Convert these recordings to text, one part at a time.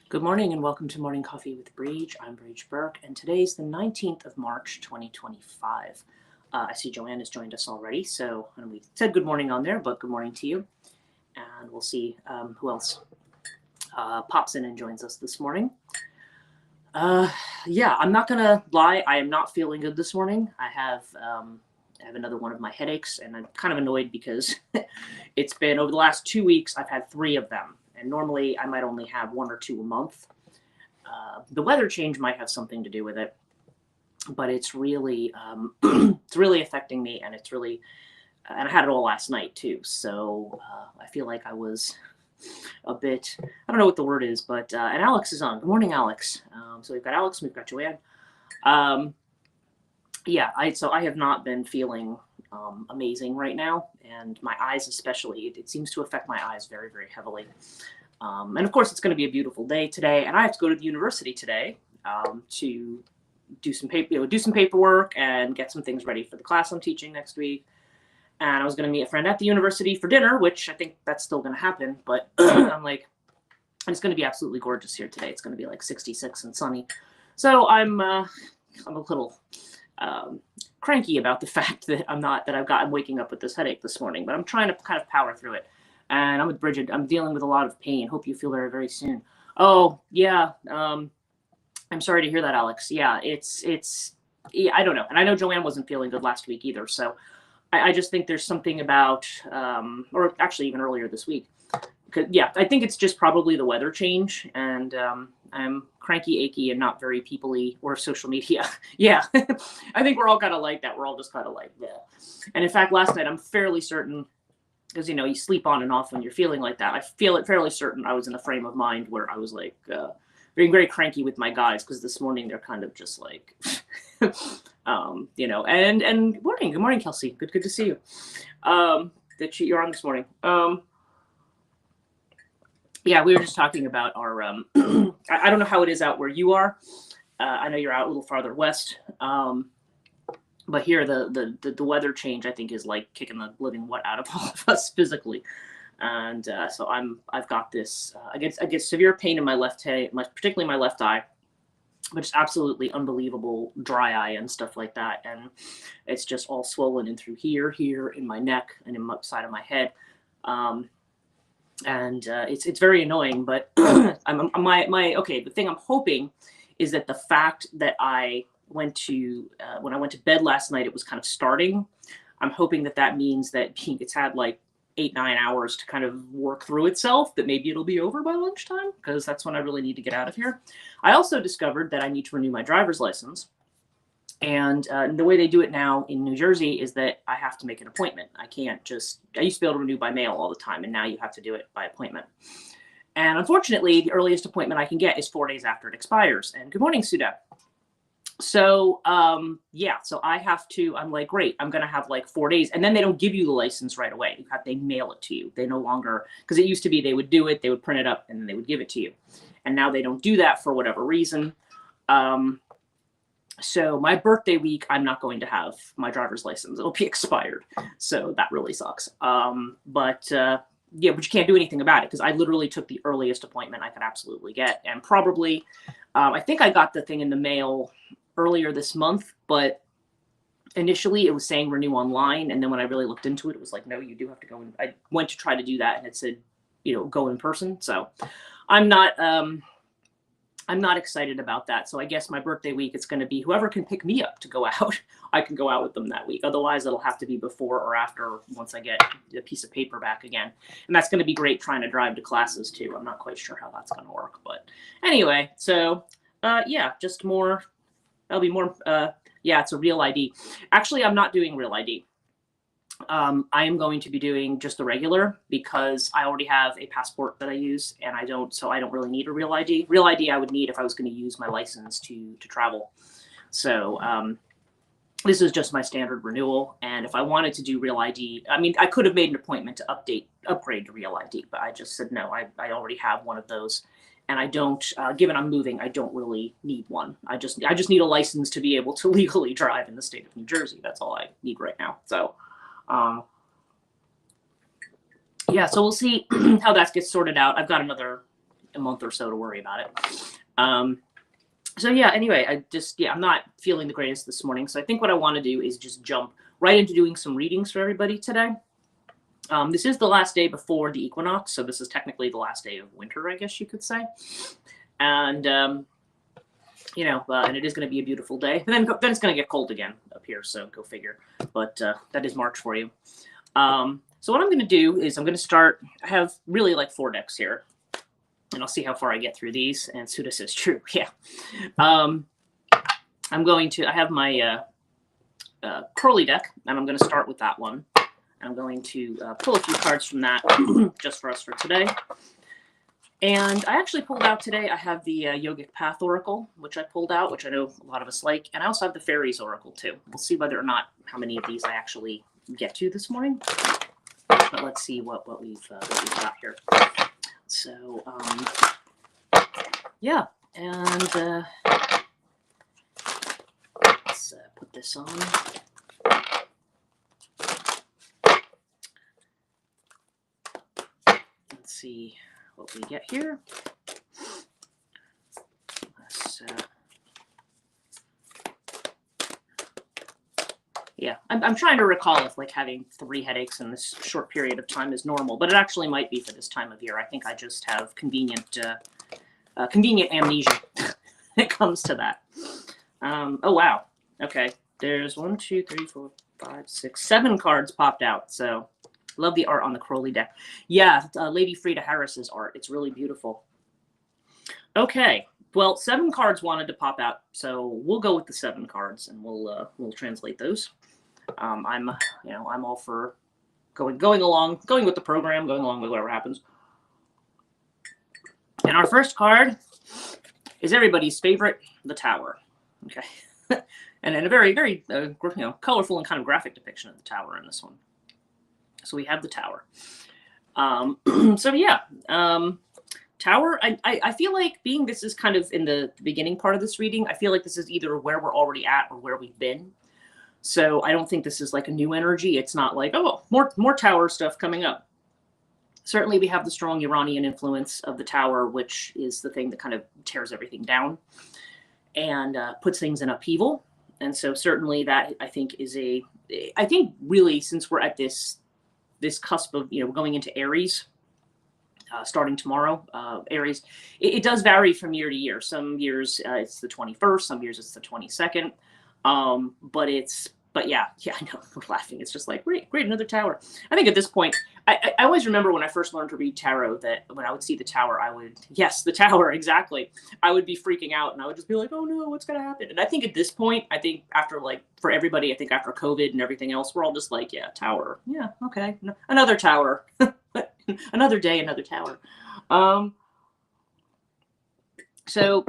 Good morning and welcome to Morning Coffee with Brigid. I'm Brigid Burke, and today's the 19th of March, 2025. I see Joanne has joined us already, so and we said good morning on there, but good morning to you. And we'll see who else pops in and joins us this morning. Yeah, I'm not gonna lie, I am not feeling good this morning. I have another one of my headaches, and I'm kind of annoyed because it's been over the last 2 weeks. I've had three of them, and normally I might only have one or two a month. The weather change might have something to do with it, but it's really it's really affecting me, and it's really and I had it all last night too. So I feel like I was a bit, I don't know what the word is, but and Alex is on. Good morning, Alex. So we've got Alex, we've got Joanne. Yeah, I have not been feeling amazing right now, and my eyes especially. It seems to affect my eyes very, very heavily. And of course, it's going to be a beautiful day today, and I have to go to the university today to do some paperwork and get some things ready for the class I'm teaching next week. And I was going to meet a friend at the university for dinner, which I think that's still going to happen. But I'm like, it's going to be absolutely gorgeous here today. It's going to be like 66 and sunny. So I'm a little cranky about the fact that I'm waking up with this headache this morning, but I'm trying to kind of power through it. And I'm with Brigid. I'm dealing with a lot of pain. Hope you feel better very soon. Oh yeah. I'm sorry to hear that, Alex. Yeah, yeah, I don't know. And I know Joanne wasn't feeling good last week either. So I just think there's something about, or actually even earlier this week. Yeah, I think it's just probably the weather change, and I'm cranky, achy, and not very people-y or social media. Yeah, I think we're all kind of like that. We're all just kind of like, yeah. And in fact, last night I'm fairly certain, because you sleep on and off when you're feeling like that. I feel it fairly certain I was in a frame of mind where I was like being very cranky with my guys, because this morning they're kind of just like, and good morning, Kelsey. Good to see you. That you're on this morning. Yeah, we were just talking about our. I don't know how it is out where you are. I know you're out a little farther west. But here the weather change, I think, is like kicking the living what out of all of us physically. And so I've got this. I get severe pain in my left head, particularly my left eye, which is absolutely unbelievable, dry eye and stuff like that. And it's just all swollen in through here in my neck and in the side of my head. And it's very annoying. But the thing I'm hoping is that the fact that I went to when I went to bed last night, it was kind of starting. I'm hoping that means that it's had like 8-9 hours to kind of work through itself, that maybe it'll be over by lunchtime, because that's when I really need to get out of here. I also discovered that I need to renew my driver's license. And the way they do it now in New Jersey is that I have to make an appointment. I used to be able to renew by mail all the time, and now you have to do it by appointment. And unfortunately, the earliest appointment I can get is 4 days after it expires. And good morning, Suda. So, so I'm like, great, I'm going to have like 4 days. And then they don't give you the license right away. They mail it to you. They no longer, because it used to be they would do it, they would print it up, and then they would give it to you. And now they don't do that for whatever reason. So my birthday week, I'm not going to have my driver's license. It'll be expired. So that really sucks. But you can't do anything about it, because I literally took the earliest appointment I could absolutely get. And probably, I think I got the thing in the mail earlier this month, but initially it was saying renew online. And then when I really looked into it, it was like, no, you do have to go in. I went to try to do that, and it said, go in person. So I'm not excited about that. So I guess my birthday week, it's going to be whoever can pick me up to go out. I can go out with them that week. Otherwise, it'll have to be before or after, once I get a piece of paper back again. And that's going to be great trying to drive to classes too. I'm not quite sure how that's going to work. But anyway, so just more. That'll be more. It's a real ID. Actually, I'm not doing real ID. I am going to be doing just the regular, because I already have a passport that I use, and I don't really need a real ID. Real ID I would need if I was going to use my license to travel. So this is just my standard renewal. And if I wanted to do real ID, I mean, I could have made an appointment to upgrade to real ID, but I just said, no, I already have one of those. And I don't, given I'm moving, I don't really need one. I just need a license to be able to legally drive in the state of New Jersey. That's all I need right now. So, so we'll see how that gets sorted out. I've got another a month or so to worry about it. So yeah, anyway, I'm not feeling the greatest this morning. So I think what I want to do is just jump right into doing some readings for everybody today. This is the last day before the equinox, so this is technically the last day of winter, I guess you could say. And you know, and it is going to be a beautiful day. And then it's going to get cold again up here, so go figure. But that is March for you. So what I'm going to do is I'm going to start. I have really like 4 decks here, and I'll see how far I get through these. And Suda says true. Yeah. I'm going to. I have my Crowley deck, and I'm going to start with that one. I'm going to pull a few cards from that just for us for today. And I actually pulled out today, I have the Yogic Path Oracle, which I pulled out, which I know a lot of us like. And I also have the Fairies Oracle, too. We'll see whether or not how many of these I actually get to this morning. But let's see what we've got here. So, yeah. And let's put this on. Let's see what we get here. Yeah, I'm trying to recall if like having 3 headaches in this short period of time is normal, but it actually might be for this time of year. I think I just have convenient amnesia when it comes to that. Oh wow. Okay, there's 1, 2, 3, 4, 5, 6, 7 cards popped out. So love the art on the Crowley deck. Yeah, Lady Frida Harris's art. It's really beautiful. Okay, well, 7 cards wanted to pop out, so we'll go with the 7 cards, and we'll translate those. I'm all for going with the program, going along with whatever happens. And our first card is everybody's favorite, the Tower. Okay, and then a very, very colorful and kind of graphic depiction of the Tower in this one. So we have the Tower. So yeah, Tower, I feel like being this is kind of in the beginning part of this reading, I feel like this is either where we're already at or where we've been. So I don't think this is like a new energy. It's not like, oh, more Tower stuff coming up. Certainly we have the strong Uranian influence of the Tower, which is the thing that kind of tears everything down and puts things in upheaval. And so certainly that I think is I think really since we're at this cusp of, going into Aries, starting tomorrow, Aries, it does vary from year to year. Some years it's the 21st, some years it's the 22nd. But yeah, I know, we're laughing. It's just like, great, another Tower. I think at this point, I always remember when I first learned to read tarot that when I would see the Tower, yes, the Tower, exactly. I would be freaking out and I would just be like, oh no, what's going to happen? And I think at this point, after for everybody, I think after COVID and everything else, we're all just like, yeah, Tower. Yeah, okay. Another Tower. Another day, another Tower. So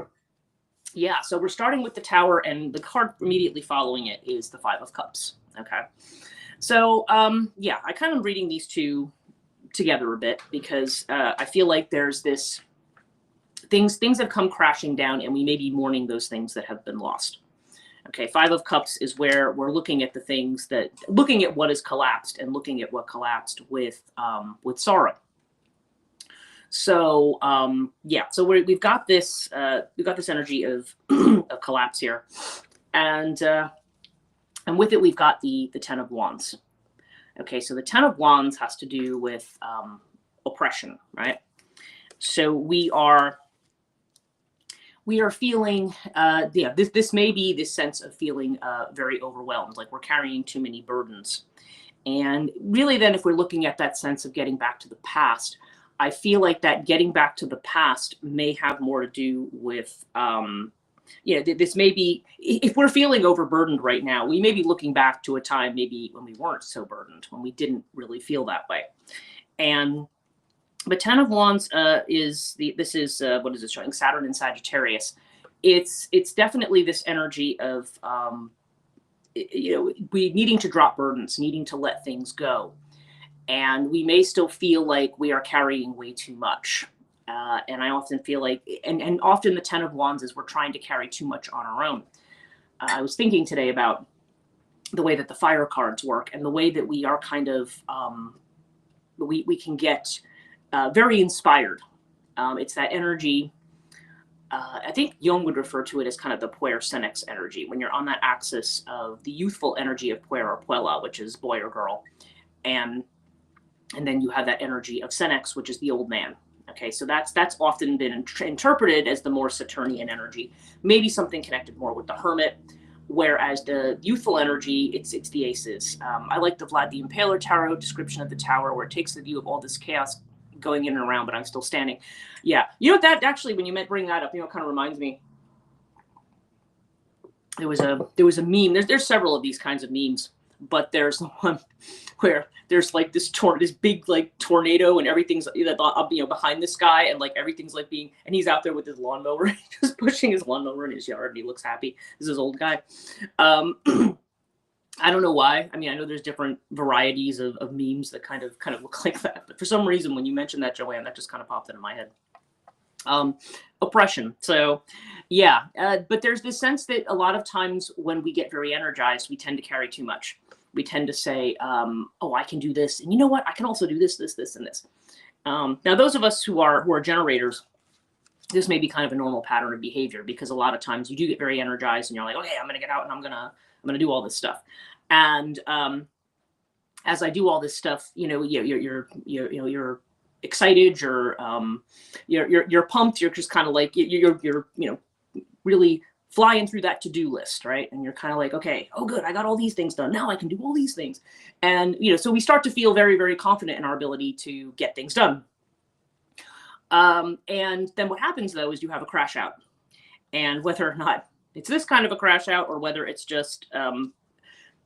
yeah, so we're starting with the Tower, and the card immediately following it is the 5 of Cups. Okay. So, yeah, I kind of reading these two together a bit because I feel like there's this things have come crashing down, and we may be mourning those things that have been lost. Okay, 5 of Cups is where we're looking at looking at what has collapsed and looking at what collapsed with sorrow. So yeah, so we've got this energy of of collapse here, and with it we've got the 10 of Wands. Okay, so the 10 of Wands has to do with oppression, right? So we are feeling this may be this sense of feeling very overwhelmed, like we're carrying too many burdens. And really then if we're looking at that sense of getting back to the past, I feel like that getting back to the past may have more to do with, this may be, if we're feeling overburdened right now, we may be looking back to a time maybe when we weren't so burdened, when we didn't really feel that way. But 10 of Wands what is it showing? Saturn and Sagittarius. It's definitely this energy of, we needing to drop burdens, needing to let things go. And we may still feel like we are carrying way too much. And I often feel like, and often the 10 of Wands is we're trying to carry too much on our own. I was thinking today about the way that the fire cards work and the way that we are kind of, we can get very inspired It's that energy. I think Jung would refer to it as kind of the puer senex energy, when you're on that axis of the youthful energy of puer or puella, which is boy or girl, and then you have that energy of senex, which is the old man. Okay, so that's often been interpreted as the more Saturnian energy, maybe something connected more with the hermit, whereas the youthful energy, it's the aces. I like the Vlad the Impaler tarot description of the tower, where it takes the view of all this chaos going in and around, but I'm still standing. Yeah, you know, that actually, when you bring that up, you know, it kind of reminds me. There was a meme. There's several of these kinds of memes, but there's the one where there's like this big like tornado, and everything's behind this guy, and like everything's like and he's out there with his lawnmower, just pushing his lawnmower in his yard, and he looks happy. This is this old guy. I don't know why. I mean, I know there's different varieties of memes that kind of look like that, but for some reason, when you mentioned that, Joanne, that just kind of popped into my head. Oppression. So yeah, but there's this sense that a lot of times when we get very energized, we tend to carry too much. We tend to say, oh, I can do this, and you know what, I can also do this, this, this, and this. Now, those of us who are generators, this may be kind of a normal pattern of behavior, because a lot of times you do get very energized and you're like, okay, I'm gonna get out and I'm gonna do all this stuff. And as I do all this stuff, you know, you're excited, you're pumped, you're just kind of like you're you know, really flying through that to-do list, right? And you're kind of like, okay, oh good, I got all these things done, now I can do all these things. And you know, so we start to feel very, very confident in our ability to get things done. And then what happens though is you have a crash out. And whether or not it's this kind of a crash out, or whether it's just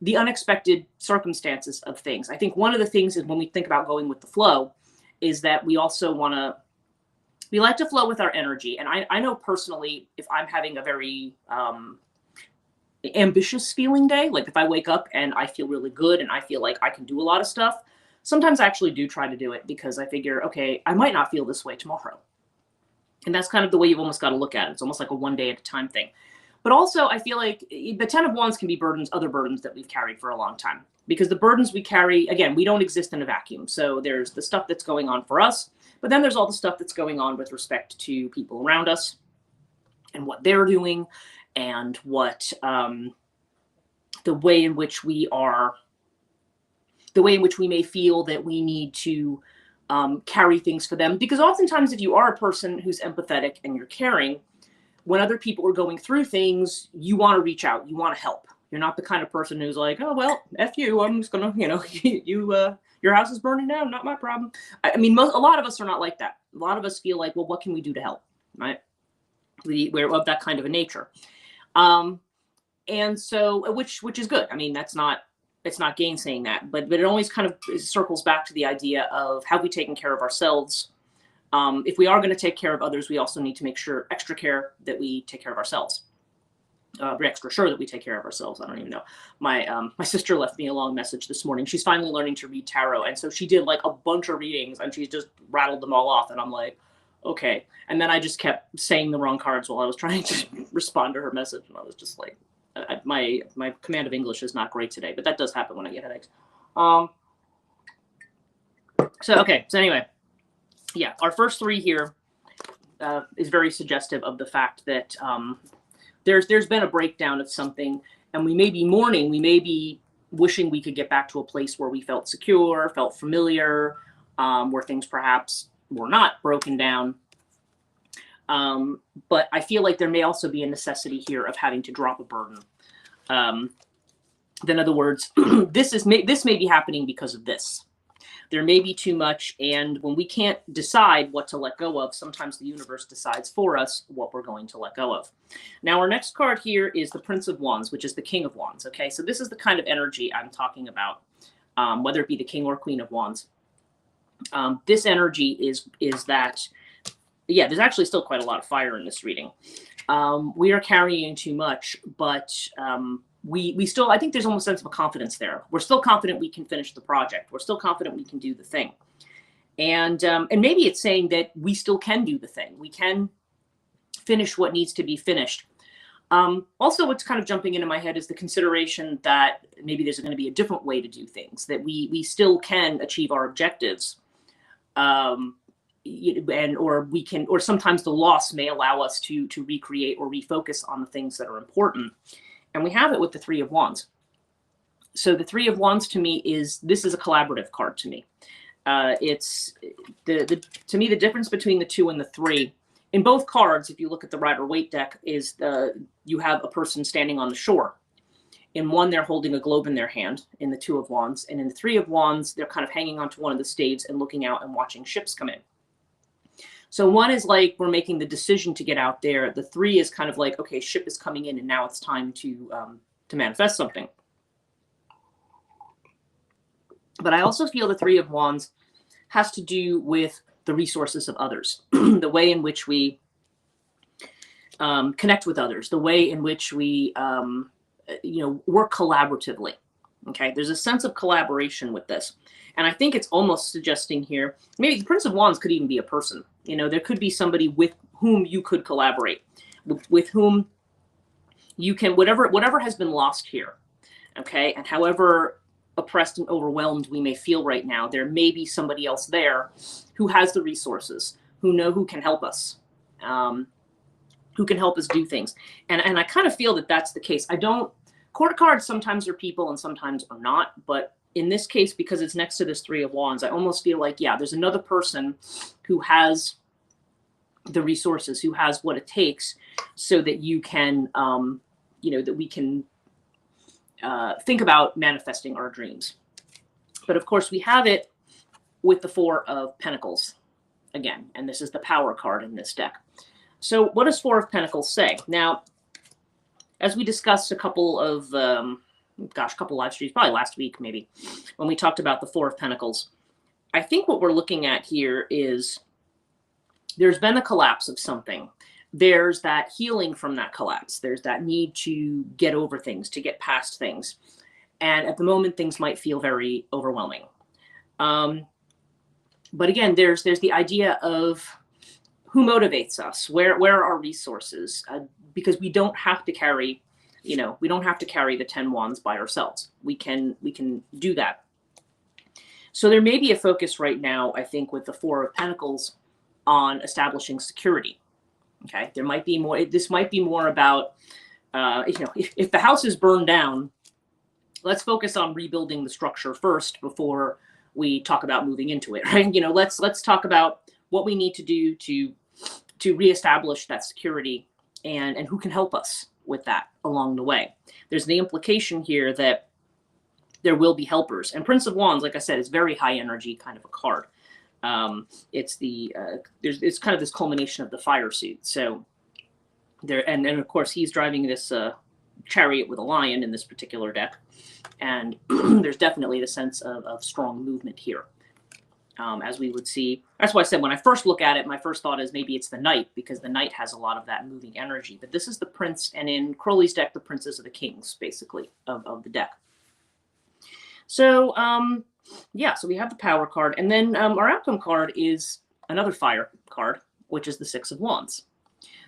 the unexpected circumstances of things, I think one of the things is, when we think about going with the flow, is that we also we like to flow with our energy. And I know personally, if I'm having a very ambitious feeling day, like if I wake up and I feel really good and I feel like I can do a lot of stuff, sometimes I actually do try to do it, because I figure, okay, I might not feel this way tomorrow. And that's kind of the way you've almost got to look at it. It's almost like a one day at a time thing. But also, I feel like the 10 of Wands can be other burdens that we've carried for a long time. Because the burdens we carry, again, we don't exist in a vacuum. So there's the stuff that's going on for us, but then there's all the stuff that's going on with respect to people around us, and what they're doing, and what the way in which we may feel that we need to carry things for them. Because oftentimes, if you are a person who's empathetic and you're caring, when other people are going through things, you want to reach out, you want to help. You're not the kind of person who's like, oh, well, F you, I'm just gonna, you know, your house is burning down, not my problem. I mean, a lot of us are not like that. A lot of us feel like, well, what can we do to help, right? We're of that kind of a nature. And so, which is good. I mean, it's not gainsaying that, but it always kind of circles back to the idea of, have we taken care of ourselves? If we are going to take care of others, we also need to make sure, extra care, that we take care of ourselves. Be extra sure that we take care of ourselves. I don't even know. My sister left me a long message this morning. She's finally learning to read tarot, and so she did like a bunch of readings, and she's just rattled them all off. And I'm like, okay. And then I just kept saying the wrong cards while I was trying to respond to her message, and I was just like, my command of English is not great today, but that does happen when I get headaches. So anyway, yeah, our first three here is very suggestive of the fact that there's been a breakdown of something, and we may be mourning, we may be wishing we could get back to a place where we felt secure, felt familiar, where things perhaps were not broken down. But I feel like there may also be a necessity here of having to drop a burden. In other words, this may be happening because of this. There may be too much, and when we can't decide what to let go of, sometimes the universe decides for us what we're going to let go of. Now, our next card here is the Prince of Wands, which is the King of Wands. Okay, so this is the kind of energy I'm talking about, whether it be the King or Queen of Wands. This energy is that, yeah, there's actually still quite a lot of fire in this reading. We are carrying too much, but we still, I think there's almost a sense of a confidence there. We're still confident we can finish the project. We're still confident we can do the thing. And maybe it's saying that we still can do the thing. We can finish what needs to be finished. Also, what's kind of jumping into my head is the consideration that maybe there's going to be a different way to do things, that we still can achieve our objectives or sometimes the loss may allow us to recreate or refocus on the things that are important. And we have it with the Three of Wands. So the Three of Wands to me this is a collaborative card to me. It's to me, the difference between the 2 and the 3 in both cards, if you look at the Rider-Waite deck, is you have a person standing on the shore. In one, they're holding a globe in their hand in the Two of Wands. And in the Three of Wands, they're kind of hanging onto one of the staves and looking out and watching ships come in. So one is like, we're making the decision to get out there. The 3 is kind of like, okay, ship is coming in and now it's time to manifest something. But I also feel the Three of Wands has to do with the resources of others, the way in which we connect with others, the way in which we work collaboratively. Okay, there's a sense of collaboration with this. And I think it's almost suggesting here, maybe the Prince of Wands could even be a person. There could be somebody with whom you could collaborate, with whom you can, whatever has been lost here. Okay, and however oppressed and overwhelmed we may feel right now, there may be somebody else there who has the resources, who can help us, who can help us do things. And I kind of feel that that's the case. Court cards sometimes are people and sometimes are not, but in this case, because it's next to this Three of Wands, I almost feel like, yeah, there's another person who has the resources, who has what it takes so that you can, that we can think about manifesting our dreams. But of course, we have it with the Four of Pentacles again, and this is the Power card in this deck. So what does Four of Pentacles say? Now, as we discussed a couple live streams, probably last week maybe, when we talked about the Four of Pentacles, I think what we're looking at here is there's been a collapse of something. There's that healing from that collapse. There's that need to get over things, to get past things. And at the moment, things might feel very overwhelming. But again, there's the idea of who motivates us, where are our resources, because we don't have to carry, we don't have to carry the 10 wands by ourselves. We can do that. So there may be a focus right now, I think, with the Four of Pentacles on establishing security. Okay, there might be more. This might be more about, if the house is burned down, let's focus on rebuilding the structure first before we talk about moving into it, right? Let's talk about what we need to do to reestablish that security and who can help us with that along the way. There's the implication here that there will be helpers. And Prince of Wands, like I said, is very high energy kind of a card. It's it's kind of this culmination of the fire suit. So there, and of course he's driving this chariot with a lion in this particular deck. And there's definitely the sense of strong movement here. As we would see. That's why I said when I first look at it, my first thought is maybe it's the Knight, because the Knight has a lot of that moving energy. But this is the Prince, and in Crowley's deck, the Princes of the Kings, basically, of the deck. So, yeah, so we have the Power card. And then our outcome card is another fire card, which is the Six of Wands.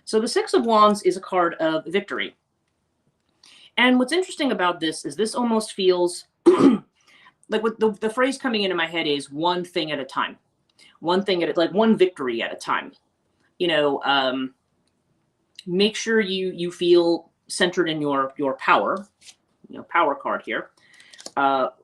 So the Six of Wands is a card of victory. And what's interesting about this is this almost feels... like what the phrase coming into my head is one thing at a time, one victory at a time. Make sure you feel centered in your power, Power card here.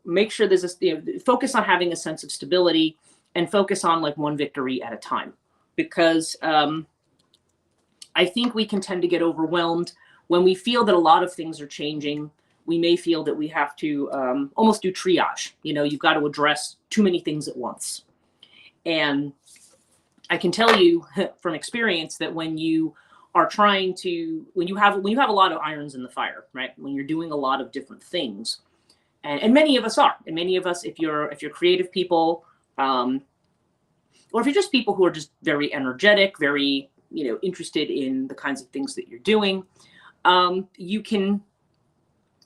Make sure there's focus on having a sense of stability and focus on like one victory at a time, because I think we can tend to get overwhelmed when we feel that a lot of things are changing. We may feel that we have to almost do triage. You've got to address too many things at once. And I can tell you from experience that when you are trying to, when you have a lot of irons in the fire, right? When you're doing a lot of different things, and many of us are, and many of us, if you're creative people, or if you're just people who are just very energetic, very, interested in the kinds of things that you're doing, you can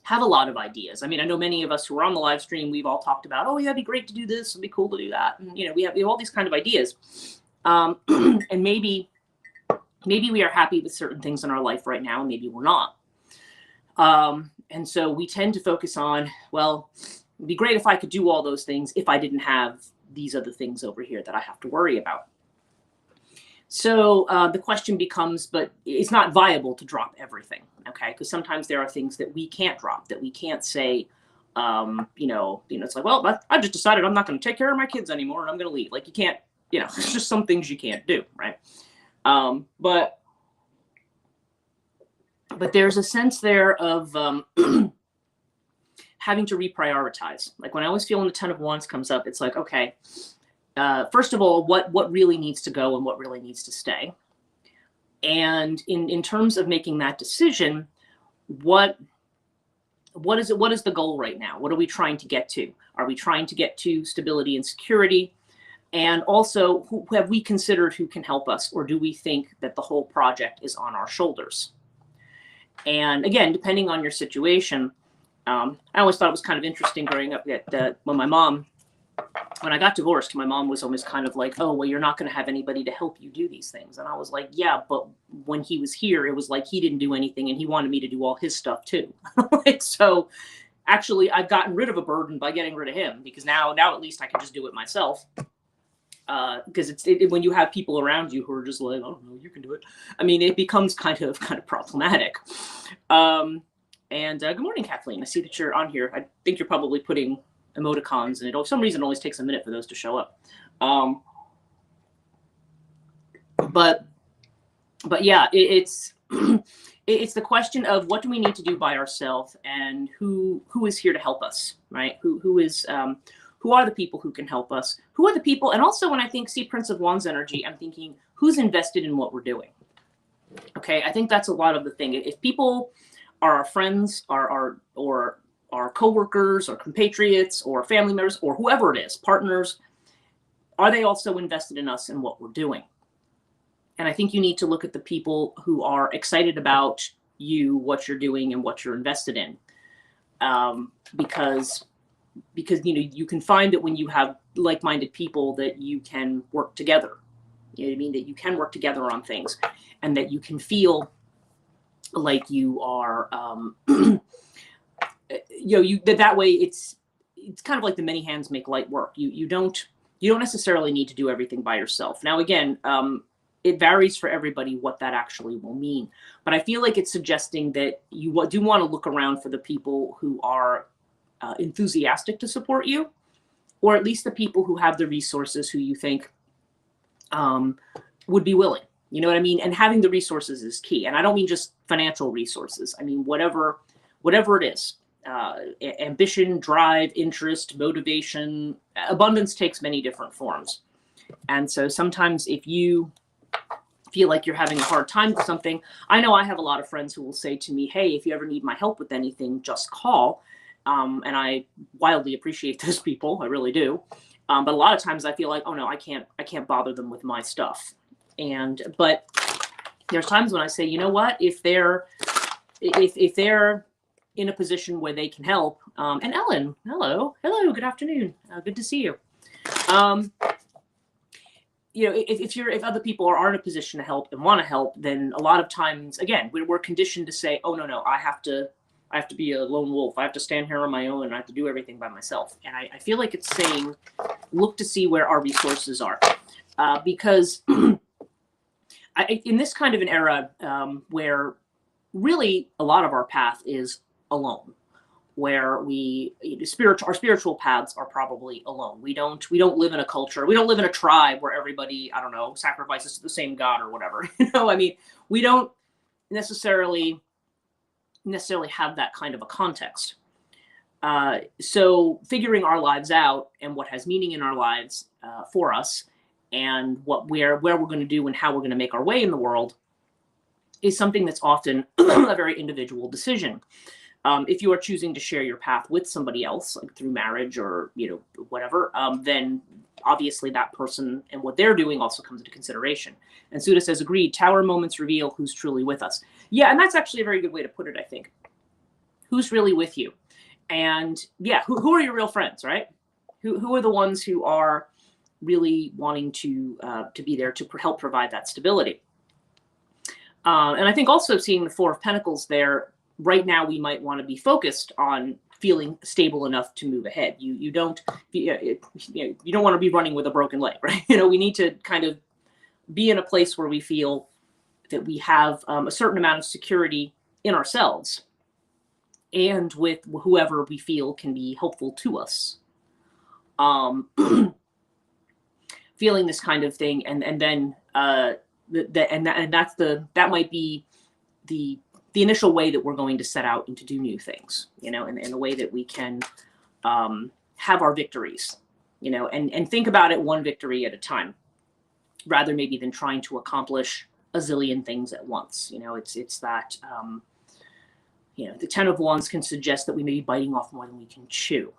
have a lot of ideas. I mean, I know many of us who are on the live stream, we've all talked about, oh yeah, it'd be great to do this, it'd be cool to do that. And we have all these kind of ideas. And maybe we are happy with certain things in our life right now, and maybe we're not. And so we tend to focus on, well, it'd be great if I could do all those things if I didn't have these other things over here that I have to worry about. So the question becomes, but it's not viable to drop everything, okay? Because sometimes there are things that we can't drop, that we can't say, it's like, well, I've just decided I'm not going to take care of my kids anymore, and I'm going to leave. Like, you can't, there's just some things you can't do, right? But there's a sense there of having to reprioritize. Like, when I always feel when the Ten of Wands comes up, it's like, okay, first of all, what really needs to go and what really needs to stay. And in terms of making that decision, what is the goal right now? What are we trying to get to? Are we trying to get to stability and security? And also, who have we considered who can help us? Or do we think that the whole project is on our shoulders? And again, depending on your situation, I always thought it was kind of interesting growing up that when I got divorced, my mom was almost kind of like, oh, well, you're not going to have anybody to help you do these things. And I was like, yeah, but when he was here, it was like he didn't do anything and he wanted me to do all his stuff too. So actually, I've gotten rid of a burden by getting rid of him, because now at least I can just do it myself. Because when you have people around you who are just like, oh no, you can do it. I mean, it becomes kind of problematic. And good morning, Kathleen. I see that you're on here. I think you're probably putting emoticons, and for some reason it always takes a minute for those to show up. But yeah, it's it's the question of what do we need to do by ourselves, and who is here to help us, right? Who are the people who can help us? Who are the people? And also, when I see Prince of Wands energy, I'm thinking, who's invested in what we're doing? Okay, I think that's a lot of the thing. If people are our friends, or our coworkers, or compatriots, or family members, or whoever it is, partners, are they also invested in us and what we're doing? And I think you need to look at the people who are excited about you, what you're doing, and what you're invested in. Because you can find that when you have like-minded people, that you can work together. You know what I mean? That you can work together on things, and that you can feel like you are, that way it's kind of like the many hands make light work. You don't necessarily need to do everything by yourself. Now, again, it varies for everybody what that actually will mean. But I feel like it's suggesting that you do want to look around for the people who are enthusiastic to support you, or at least the people who have the resources, who you think would be willing. You know what I mean? And having the resources is key. And I don't mean just financial resources. I mean, whatever it is, ambition, drive, interest, motivation. Abundance takes many different forms. And so sometimes if you feel like you're having a hard time with something, I know I have a lot of friends who will say to me, hey, if you ever need my help with anything, just call. And I wildly appreciate those people. I really do. But a lot of times I feel like, oh no, I can't bother them with my stuff. But there's times when I say, you know what, if they're in a position where they can help, and Ellen, hello, good afternoon. Good to see you. If other people are in a position to help and want to help, then a lot of times, again, we're conditioned to say, oh no, I have to be a lone wolf. I have to stand here on my own, and I have to do everything by myself. And I feel like it's saying, look to see where our resources are. Because in this kind of an era where really a lot of our path is alone, where our spiritual paths are probably alone. We don't live in a culture. We don't live in a tribe where everybody, I don't know, sacrifices to the same God or whatever. I mean, we don't necessarily have that kind of a context. So figuring our lives out and what has meaning in our lives for us, and where we're going to do and how we're going to make our way in the world, is something that's often a very individual decision. If you are choosing to share your path with somebody else, like through marriage or whatever, then obviously that person and what they're doing also comes into consideration. And Suda says, agreed, tower moments reveal who's truly with us. Yeah, and that's actually a very good way to put it, I think. Who's really with you? And yeah, who are your real friends, right? Who are the ones who are really wanting to be there to help provide that stability? And I think also seeing the Four of Pentacles there, right now we might want to be focused on feeling stable enough to move ahead. You don't want to be running with a broken leg, right? We need to kind of be in a place where we feel that we have a certain amount of security in ourselves and with whoever we feel can be helpful to us. Feeling this kind of thing, and then that might be the initial way that we're going to set out and to do new things, you know, in a way that we can have our victories, you know, and think about it one victory at a time, rather maybe than trying to accomplish a zillion things at once. You know, it's that, you know, the 10 of Wands can suggest that we may be biting off more than we can chew.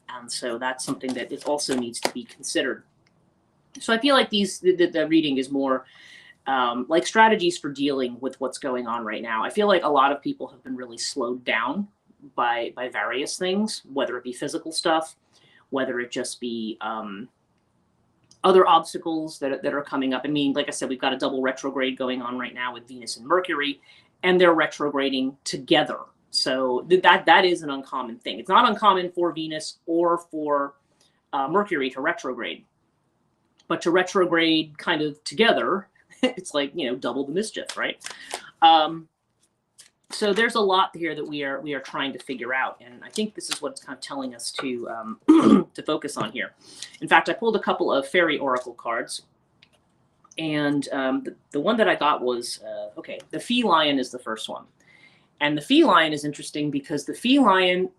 And so that's something that it also needs to be considered. So I feel like the reading is more like strategies for dealing with what's going on right now. I feel like a lot of people have been really slowed down by various things, whether it be physical stuff, whether it just be other obstacles that are coming up. I mean, like I said, we've got a double retrograde going on right now with Venus and Mercury, and they're retrograding together. So that is an uncommon thing. It's not uncommon for Venus or for Mercury to retrograde, but to retrograde kind of together, it's like, you know, double the mischief, right? So there's a lot here that we are trying to figure out, and I think this is what's kind of telling us to to focus on here. In fact, I pulled a couple of fairy oracle cards, and the one that I got was okay. The feline is the first one, and the feline is interesting because the feline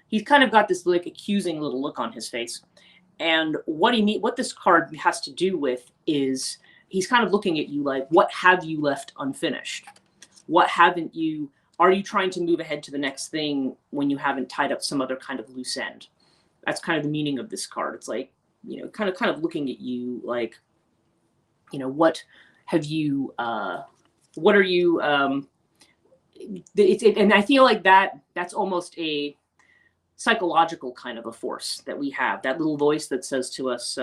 he's kind of got this like accusing little look on his face, and what this card has to do with is he's kind of looking at you like, what have you left unfinished? What haven't you, are you trying to move ahead to the next thing when you haven't tied up some other kind of loose end? That's kind of the meaning of this card. It's like, you know, kind of looking at you like, you know, what have you, what are you, and I feel like that's almost a psychological kind of a force that we have, that little voice that says to us,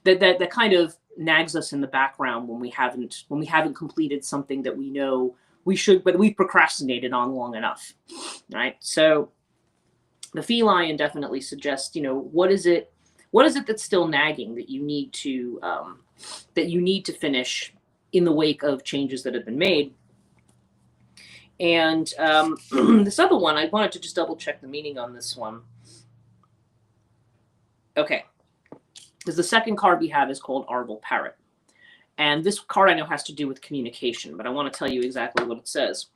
that kind of nags us in the background when we haven't completed something that we know we should, but we've procrastinated on long enough, right? So the feline definitely suggests, you know, what is it that's still nagging that you need to finish in the wake of changes that have been made. And this other one, I wanted to just double check the meaning on this one. Okay. Because the second card we have is called Arval Parrot. And this card I know has to do with communication, but I want to tell you exactly what it says.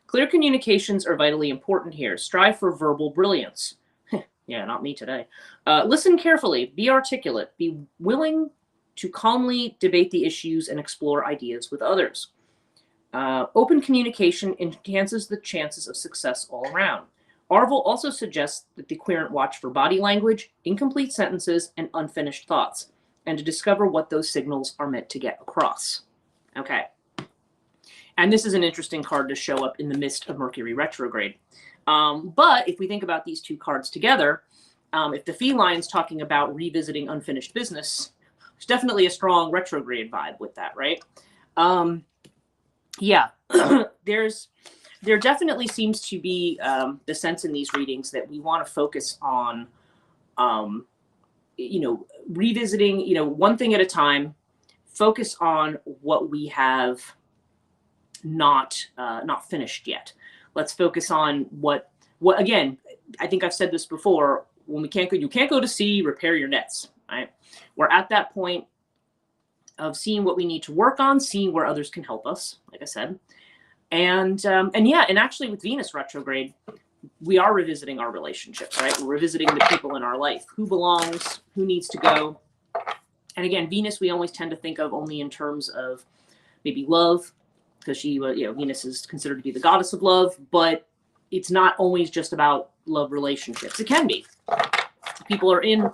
Clear communications are vitally important here. Strive for verbal brilliance. Yeah, not me today. Listen carefully. Be articulate. Be willing to calmly debate the issues and explore ideas with others. Open communication enhances the chances of success all around. Arval also suggests that the querent watch for body language, incomplete sentences, and unfinished thoughts, and to discover what those signals are meant to get across. Okay. And this is an interesting card to show up in the midst of Mercury retrograde. But if we think about these two cards together, if the feline's talking about revisiting unfinished business, there's definitely a strong retrograde vibe with that, right? Yeah, there definitely seems to be the sense in these readings that we want to focus on, you know, revisiting, you know, one thing at a time, focus on what we have not finished yet. Let's focus on what again, I think I've said this before, when you can't go to sea, repair your nets, right? We're at that point of seeing what we need to work on, seeing where others can help us, like I said. And yeah, and actually with Venus retrograde, we are revisiting our relationships, right? We're revisiting the people in our life. Who belongs, who needs to go. And again, Venus, we always tend to think of only in terms of maybe love, because she, you know, Venus is considered to be the goddess of love, but it's not always just about love relationships. It can be. People are in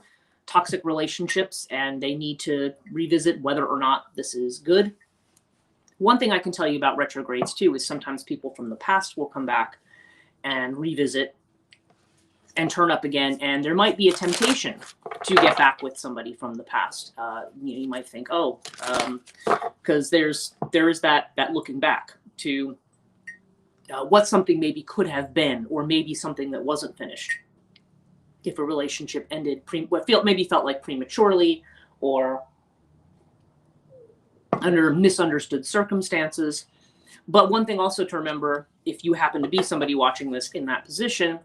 toxic relationships and they need to revisit whether or not this is good. One thing I can tell you about retrogrades too is sometimes people from the past will come back and revisit and turn up again, and there might be a temptation to get back with somebody from the past. You might think, oh, because there is that looking back to what something maybe could have been, or maybe something that wasn't finished. If a relationship ended maybe felt like prematurely, or under misunderstood circumstances. But one thing also to remember, if you happen to be somebody watching this in that position,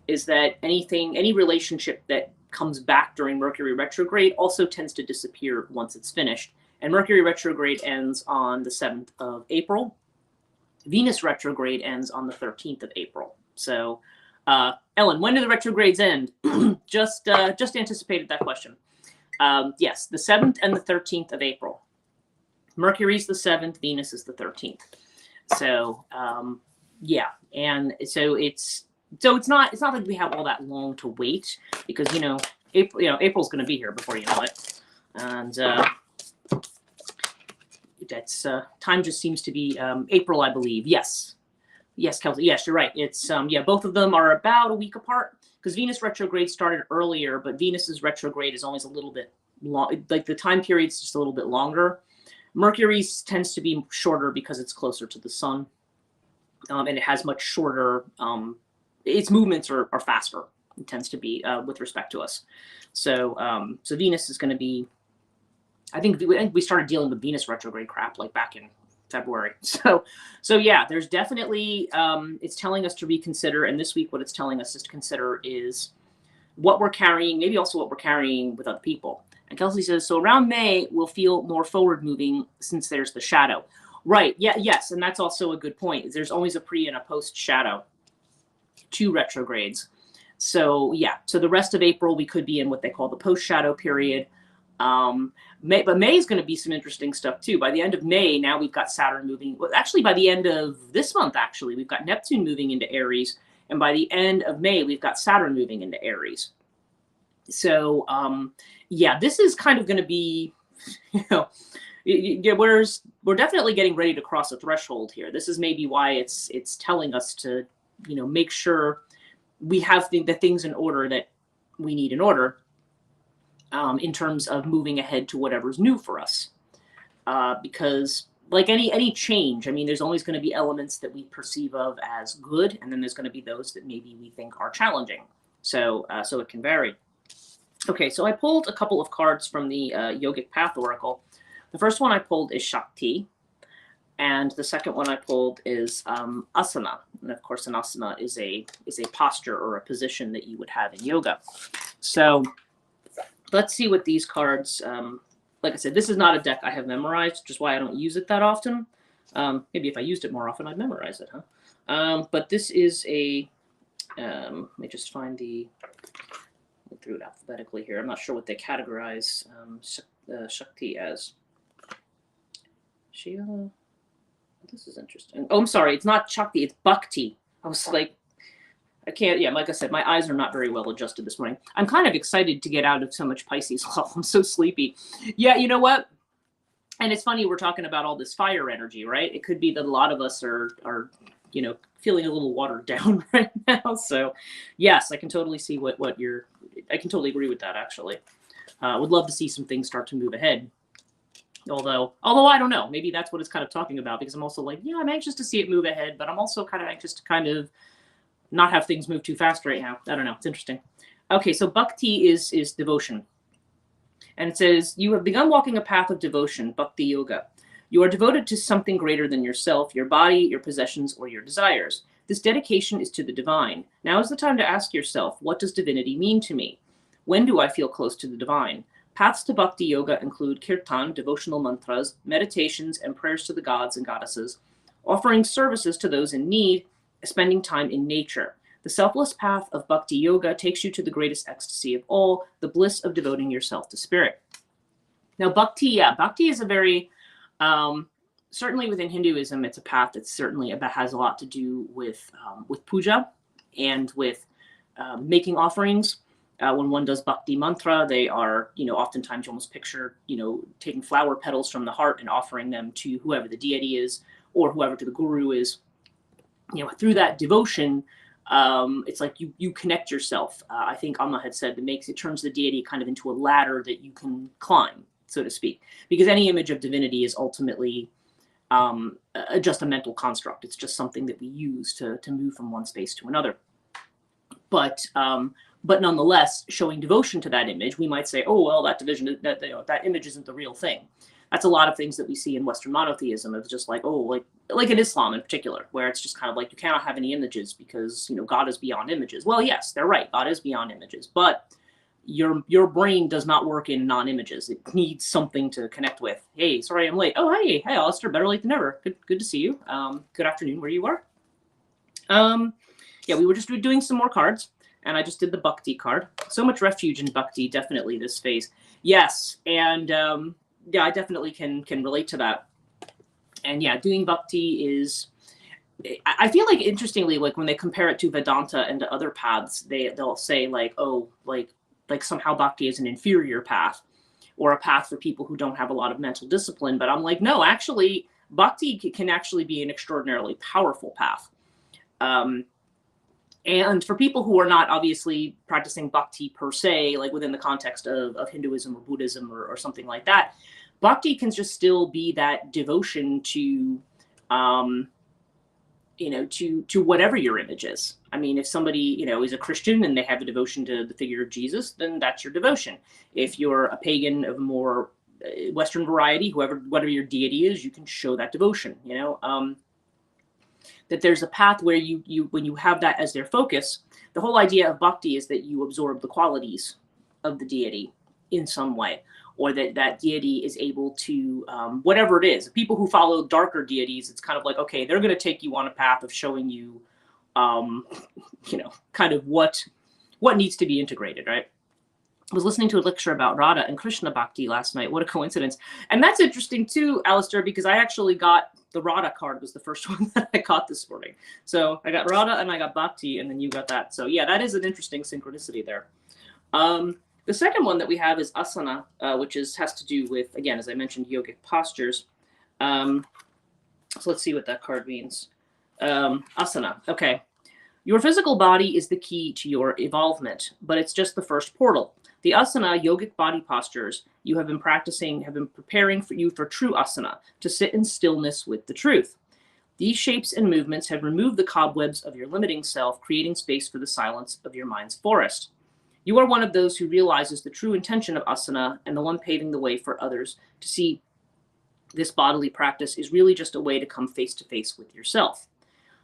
is that any relationship that comes back during Mercury retrograde also tends to disappear once it's finished. And Mercury retrograde ends on the 7th of April. Venus retrograde ends on the 13th of April. So, Ellen, when do the retrogrades end? just anticipated that question. Yes, the 7th and the 13th of April. Mercury's the 7th, Venus is the 13th. So, yeah, and so it's not like we have all that long to wait, because April's going to be here before you know it, and that's time just seems to be April, I believe. Yes, Kelsey. Yes, you're right. It's yeah, both of them are about a week apart, because Venus retrograde started earlier, but Venus's retrograde is always a little bit long. Like the time period's just a little bit longer. Mercury's tends to be shorter because it's closer to the sun, and it has much shorter. Its movements are faster. It tends to be with respect to us. So so Venus is going to be. I think we started dealing with Venus retrograde crap like back in February. So yeah, there's definitely it's telling us to reconsider. And this week, what it's telling us is to consider is what we're carrying, maybe also what we're carrying with other people. And Kelsey says, so around May, we'll feel more forward moving since there's the shadow. Right. Yeah. Yes. And that's also a good point. There's always a pre and a post shadow, 2 retrogrades. So yeah. So the rest of April, we could be in what they call the post shadow period. But May is going to be some interesting stuff too. By the end of May, now we've got Saturn moving. Well, actually, by the end of this month, actually, we've got Neptune moving into Aries. And by the end of May, we've got Saturn moving into Aries. So, yeah, this is kind of going to be, we're definitely getting ready to cross a threshold here. This is maybe why it's telling us to, make sure we have the things in order that we need in order, in terms of moving ahead to whatever's new for us. Because like any change, I mean, there's always going to be elements that we perceive of as good, and then there's going to be those that maybe we think are challenging. So it can vary. Okay, so I pulled a couple of cards from the Yogic Path Oracle. The first one I pulled is Shakti, and the second one I pulled is Asana. And of course, an asana is a posture or a position that you would have in yoga. So let's see what these cards. Like I said, this is not a deck I have memorized, which is why I don't use it that often. Maybe if I used it more often, I'd memorize it, huh? But this is a. Let me just find the. Through it alphabetically here. I'm not sure what they categorize Shakti as. Shiva. This is interesting. Oh, I'm sorry. It's not Shakti. It's Bhakti. I was like, I can't. Yeah, like I said, my eyes are not very well adjusted this morning. I'm kind of excited to get out of so much Pisces. Oh, I'm so sleepy. Yeah, you know what? And it's funny, we're talking about all this fire energy, right? It could be that a lot of us are feeling a little watered down right now. So yes, I can totally see what you're, I can totally agree with that, actually. Would love to see some things start to move ahead. Although I don't know, maybe that's what it's kind of talking about, because I'm also like, yeah, I'm anxious to see it move ahead, but I'm also kind of anxious to kind of not have things move too fast right now. I don't know. It's interesting. Okay, so Bhakti is devotion. And it says, you have begun walking a path of devotion, Bhakti Yoga. You are devoted to something greater than yourself, your body, your possessions, or your desires. This dedication is to the divine. Now is the time to ask yourself, what does divinity mean to me? When do I feel close to the divine? Paths to Bhakti Yoga include kirtan, devotional mantras, meditations, and prayers to the gods and goddesses, offering services to those in need, spending time in nature. The selfless path of Bhakti Yoga takes you to the greatest ecstasy of all, the bliss of devoting yourself to spirit. Now, Bhakti is a very, certainly within Hinduism, it's a path that certainly has a lot to do with puja and with making offerings. When one does Bhakti mantra, they are, oftentimes you almost picture, taking flower petals from the heart and offering them to whoever the deity is or whoever to the guru is. Through that devotion, it's like you connect yourself. I think Amma had said it turns the deity kind of into a ladder that you can climb, so to speak, because any image of divinity is ultimately just a mental construct. It's just something that we use to move from one space to another. But nonetheless, showing devotion to that image, we might say, oh, well, that image isn't the real thing. that's a lot of things that we see in Western monotheism. It's just like, oh, like in Islam in particular, where it's just kind of like you cannot have any images because, you know, God is beyond images. Well, yes, they're right. God is beyond images, but your brain does not work in non-images. It needs something to connect with. Hey, sorry I'm late. Oh, hey, Alistair, better late than never. Good to see you. Good afternoon where you are. Yeah, we were just doing some more cards, and I just did the Bhakti card. So much refuge in Bhakti, definitely this phase. Yes, and yeah, I definitely can relate to that. And yeah, doing Bhakti is, I feel like, interestingly, like when they compare it to Vedanta and to other paths, they'll say like, oh, like somehow Bhakti is an inferior path or a path for people who don't have a lot of mental discipline. But I'm like, no, actually, Bhakti can actually be an extraordinarily powerful path. And for people who are not obviously practicing Bhakti per se, like within the context of Hinduism or Buddhism or something like that, Bhakti can just still be that devotion to, you know, to whatever your image is. I mean, if somebody, you know, is a Christian and they have a devotion to the figure of Jesus, then that's your devotion. If you're a pagan of a more Western variety, whatever your deity is, you can show that devotion, you know. That there's a path where when you have that as their focus, the whole idea of Bhakti is that you absorb the qualities of the deity in some way, or that deity is able to, whatever it is. People who follow darker deities, it's kind of like, okay, they're going to take you on a path of showing you, you know, kind of what needs to be integrated, right? I was listening to a lecture about Radha and Krishna Bhakti last night. What a coincidence. And that's interesting too, Alistair, because I actually got the Radha card was the first one that I got this morning. So I got Radha and I got Bhakti, and then you got that. So yeah, that is an interesting synchronicity there. The second one that we have is asana, which has to do with, again, as I mentioned, yogic postures. So let's see what that card means. Asana. Okay. Your physical body is the key to your evolvement, but it's just the first portal. The asana, yogic body postures you have been practicing have been preparing for you for true asana, to sit in stillness with the truth. These shapes and movements have removed the cobwebs of your limiting self, creating space for the silence of your mind's forest. You are one of those who realizes the true intention of asana and the one paving the way for others to see this bodily practice is really just a way to come face to face with yourself.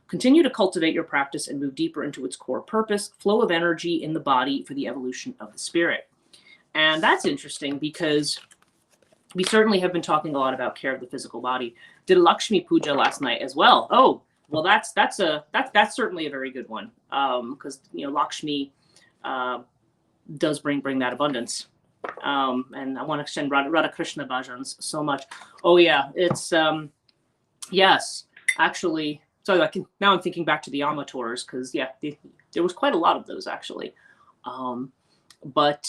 Continue to cultivate your practice and move deeper into its core purpose, flow of energy in the body for the evolution of the spirit. And that's interesting because we certainly have been talking a lot about care of the physical body. Did a Lakshmi Puja last night as well. Oh, well, that's certainly a very good one, because you know Lakshmi does bring that abundance. And I want to extend Radha Krishna bhajans so much. Oh yeah, it's yes, actually. So now I'm thinking back to the amateurs because yeah, there was quite a lot of those actually. But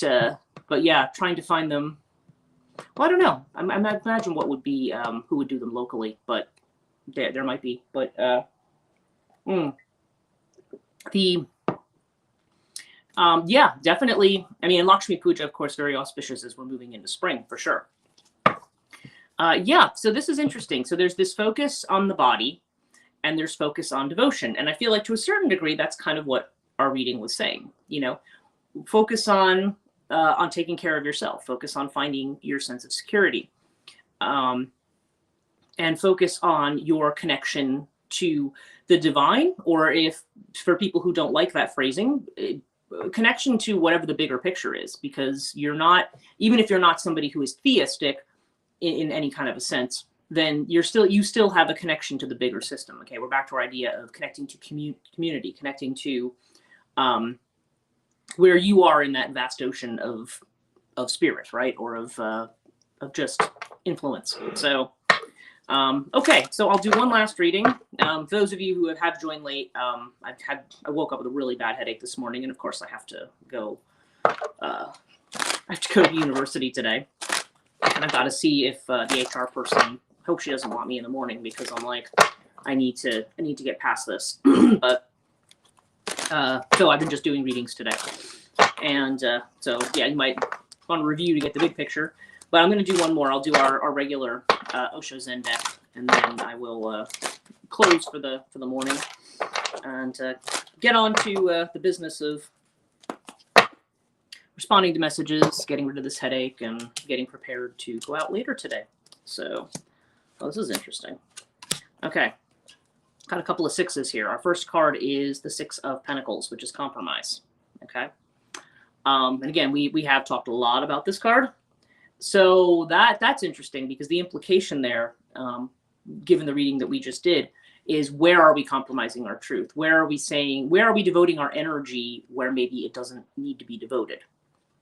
yeah, trying to find them. Well, I don't know. I imagine what would be who would do them locally, but there might be. But yeah, definitely. I mean, Lakshmi Puja, of course, very auspicious as we're moving into spring for sure. Yeah, so this is interesting. So there's this focus on the body, and there's focus on devotion, and I feel like to a certain degree that's kind of what our reading was saying. You know, focus on taking care of yourself, focus on finding your sense of security, and focus on your connection to the divine, or if for people who don't like that phrasing, connection to whatever the bigger picture is, because you're not, even if you're not somebody who is theistic in any kind of a sense, then you still have a connection to the bigger system. Okay, we're back to our idea of connecting to community, connecting to where you are in that vast ocean of spirit, right, or of just influence. So okay, so I'll do one last reading. For those of you who have joined late, I woke up with a really bad headache this morning, and of course I have to go. I have to go to university today, and I've got to see if the HR person. Hope she doesn't want me in the morning, because I'm like, I need to get past this. But so I've been just doing readings today, and so yeah, you might want to review to get the big picture. But I'm going to do one more. I'll do our regular Osho Zen deck, and then I will close for the morning and get on to the business of responding to messages, getting rid of this headache, and getting prepared to go out later today. So, oh, this is interesting. Okay. Got a couple of sixes here. Our first card is the Six of Pentacles, which is compromise. Okay. And again, we have talked a lot about this card. So that's interesting because the implication there, given the reading that we just did, is where are we compromising our truth? Where are we devoting our energy where maybe it doesn't need to be devoted?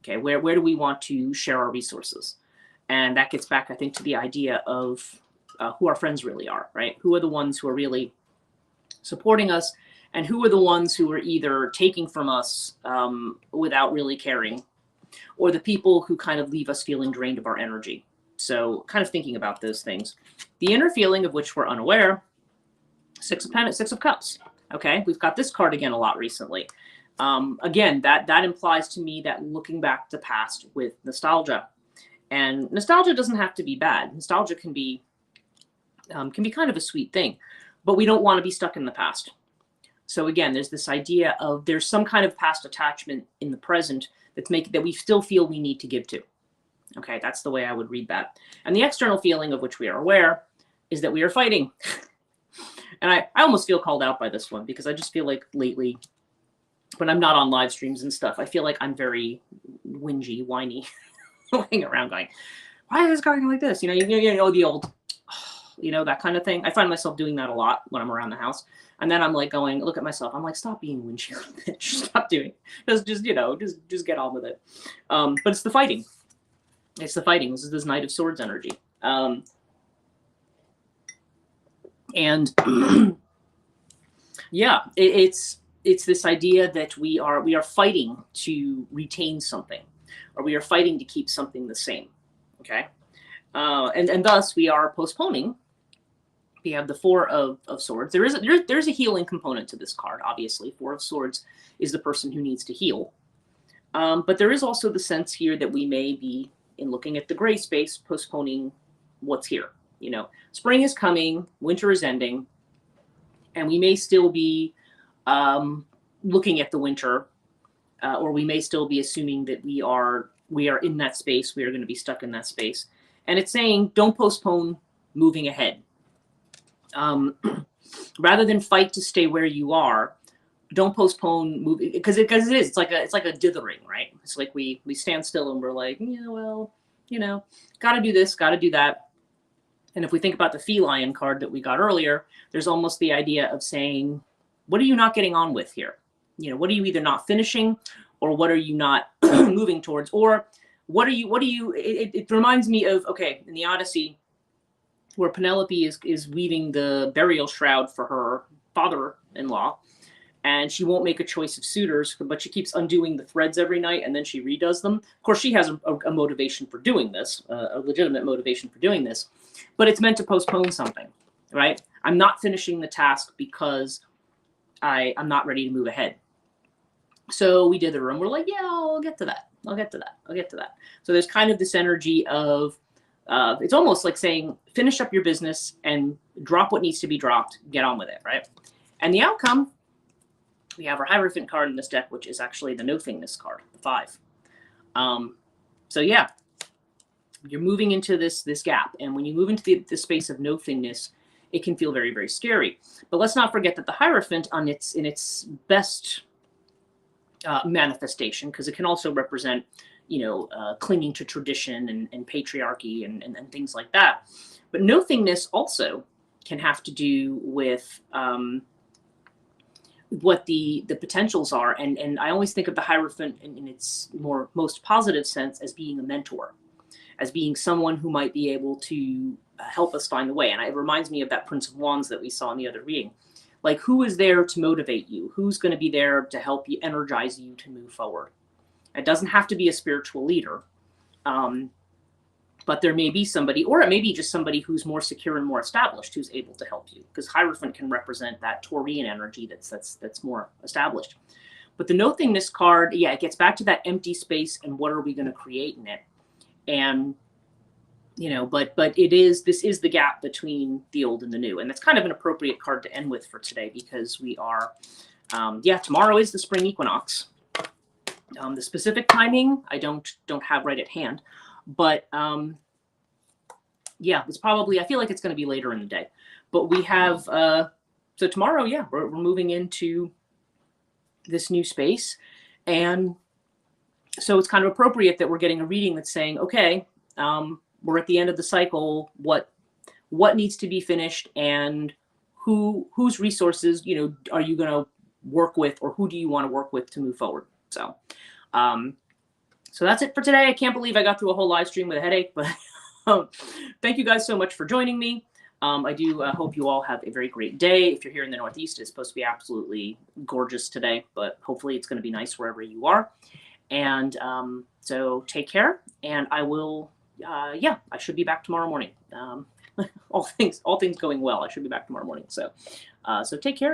Okay, where do we want to share our resources? And that gets back, I think, to the idea of who our friends really are, right? Who are the ones who are really supporting us, and who are the ones who are either taking from us without really caring, or the people who kind of leave us feeling drained of our energy. So kind of thinking about those things. The inner feeling of which we're unaware, Six of Cups. Okay, we've got this card again a lot recently. Again, that implies to me that looking back to the past with nostalgia. And nostalgia doesn't have to be bad. Nostalgia can be kind of a sweet thing, but we don't want to be stuck in the past. So again, there's this idea of there's some kind of past attachment in the present that we still feel we need to give to. Okay, that's the way I would read that. And the external feeling of which we are aware is that we are fighting. And I almost feel called out by this one because I just feel like lately, when I'm not on live streams and stuff, I feel like I'm very whingy, whiny, going around going, why is this going like this? You know, the old, that kind of thing. I find myself doing that a lot when I'm around the house. And then I'm like going, look at myself. I'm like, stop being whingy, bitch. Stop doing it. Just get on with it. But it's the fighting. It's the fighting. This is this Knight of Swords energy. And yeah, it's this idea that we are fighting to retain something, or we are fighting to keep something the same. Okay. And thus we are postponing. We have the Four of Swords. There's a healing component to this card, obviously. Four of Swords is the person who needs to heal. But there is also the sense here that we may be, in looking at the gray space, postponing what's here. You know, spring is coming, winter is ending, and we may still be looking at the winter, or we may still be assuming that we are in that space. We are going to be stuck in that space. And it's saying, don't postpone moving ahead. Rather than fight to stay where you are, don't postpone moving, because it's like a dithering, right? It's like we stand still and we're like, yeah, well, got to do this, got to do that. And if we think about the feline card that we got earlier, there's almost the idea of saying, what are you not getting on with here? What are you either not finishing, or what are you not moving towards, or what are you, it reminds me of, okay, in the Odyssey, where Penelope is weaving the burial shroud for her father-in-law, and she won't make a choice of suitors, but she keeps undoing the threads every night, and then she redoes them. Of course, she has a motivation for doing this, a legitimate motivation for doing this, but it's meant to postpone something, right? I'm not finishing the task because I'm not ready to move ahead. So we did the room. We're like, yeah, I'll get to that. I'll get to that. So there's kind of this energy of, it's almost like saying, finish up your business and drop what needs to be dropped, get on with it, right? And the outcome, we have our Hierophant card in this deck, which is actually the nothingness card, the 5. So yeah, you're moving into this gap. And when you move into the space of nothingness, it can feel very, very scary. But let's not forget that the Hierophant in its best manifestation, because it can also represent, clinging to tradition and patriarchy and things like that. But nothingness also can have to do with what the potentials are. And I always think of the Hierophant in its most positive sense as being a mentor, as being someone who might be able to help us find the way. And it reminds me of that Prince of Wands that we saw in the other reading. Like, who is there to motivate you? Who's going to be there to help you, energize you to move forward? It doesn't have to be a spiritual leader, but there may be somebody, or it may be just somebody who's more secure and more established who's able to help you, because Hierophant can represent that Taurian energy that's more established. But the nothingness card, yeah, it gets back to that empty space and what are we going to create in it? And but this is the gap between the old and the new, and that's kind of an appropriate card to end with for today, because we are, tomorrow is the spring equinox. The specific timing I don't have right at hand, but yeah, it's probably, I feel like it's going to be later in the day. But we have, so tomorrow, yeah, we're moving into this new space. And so it's kind of appropriate that we're getting a reading that's saying, okay, we're at the end of the cycle. What needs to be finished, and whose resources, are you going to work with, or who do you want to work with to move forward? So, so that's it for today. I can't believe I got through a whole live stream with a headache, but thank you guys so much for joining me. I do hope you all have a very great day. If you're here in the Northeast, it's supposed to be absolutely gorgeous today, but hopefully it's going to be nice wherever you are. And so take care, and I will, I should be back tomorrow morning. All things going well, I should be back tomorrow morning. So take care.